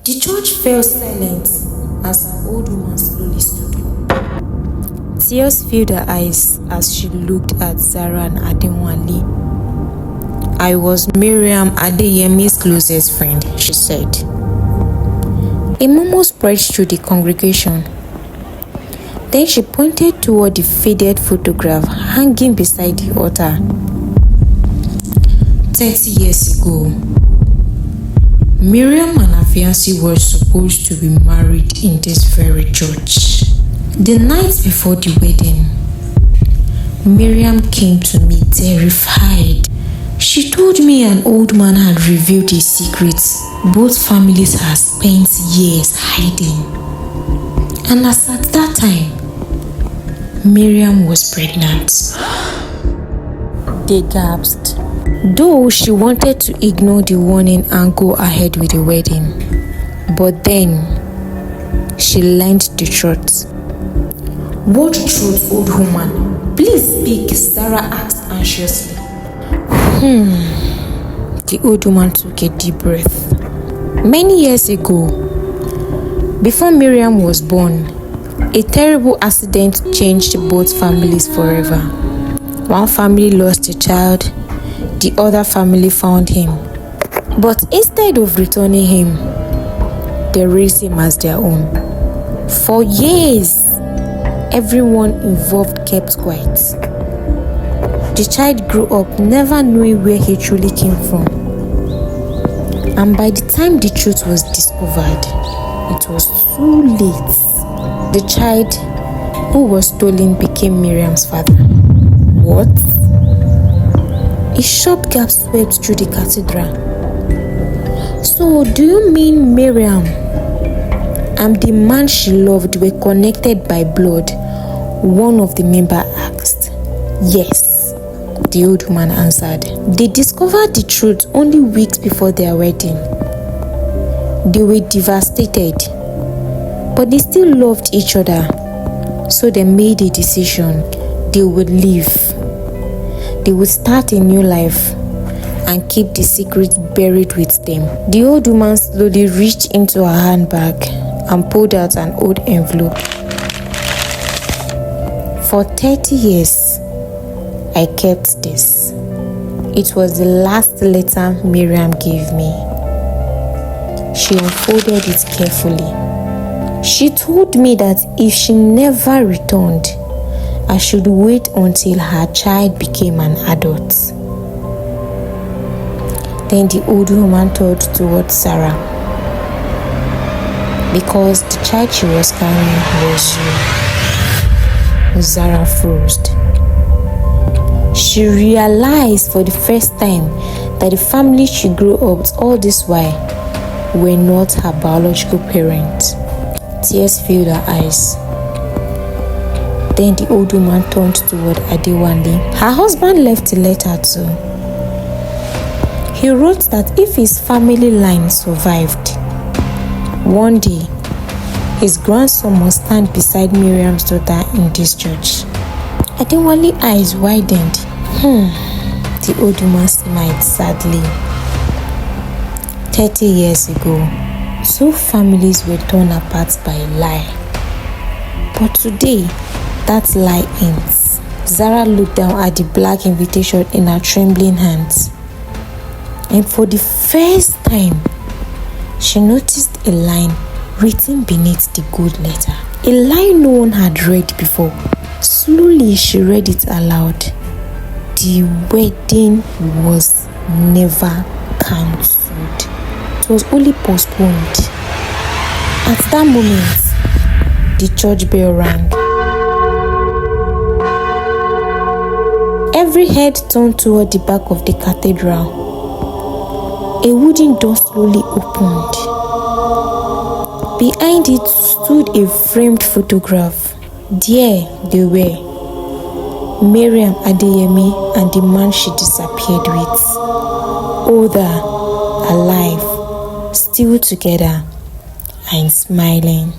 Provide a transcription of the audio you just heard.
The church fell silent as an old woman slowly stood up. Tears filled her eyes as she looked at Zara and Adewale. "I was Miriam Adeyemi's closest friend," she said. A murmur spread through the congregation. Then she pointed toward the faded photograph hanging beside the altar. 30 years ago, Miriam and her fiancé were supposed to be married in this very church. The night before the wedding, Miriam came to me terrified. She told me an old man had revealed a secret both families had spent years hiding. And as at that time, Miriam was pregnant. They gasped. Though she wanted to ignore the warning and go ahead with the wedding. But then, she learned the truth. "What truth, old woman? Please speak," Sarah asked anxiously. The old woman took a deep breath. "Many years ago, before Miriam was born, a terrible accident changed both families forever. One family lost a child, the other family found him. But instead of returning him, they raised him as their own. For years, everyone involved kept quiet. The child grew up never knowing where he truly came from. And by the time the truth was discovered, it was too late. The child who was stolen became Miriam's father." "What?" A sharp gasp swept through the cathedral. "So, do you mean Miriam and the man she loved were connected by blood?" one of the members asked. "Yes," the old woman answered. "They discovered the truth only weeks before their wedding. They were devastated, but they still loved each other, so they made a decision. They would leave. They would start a new life and keep the secret buried with them." The old woman slowly reached into her handbag and pulled out an old envelope. "For 30 years, I kept this. It was the last letter Miriam gave me." She unfolded it carefully. "She told me that if she never returned, I should wait until her child became an adult." Then the old woman turned towards Sarah. "Because the child she was carrying was you." Sarah froze. She realized for the first time that the family she grew up with all this while were not her biological parents. Tears filled her eyes. Then the old woman turned toward Adewale. Her husband left a letter too. He wrote that if his family line survived, one day his grandson must stand beside Miriam's daughter in this church. Adewale's eyes widened. The old woman smiled sadly. 30 years ago, two families were torn apart by a lie. But today, that lie ends. Zara looked down at the black invitation in her trembling hands. And for the first time, she noticed a line written beneath the gold letter. A line no one had read before. Slowly, she read it aloud. The wedding was never cancelled. It was only postponed. At that moment, the church bell rang. Every head turned toward the back of the cathedral. A wooden door slowly opened. Behind it stood a framed photograph. There they were, Miriam Adeyemi and the man she disappeared with. Older, alive, still together, and smiling.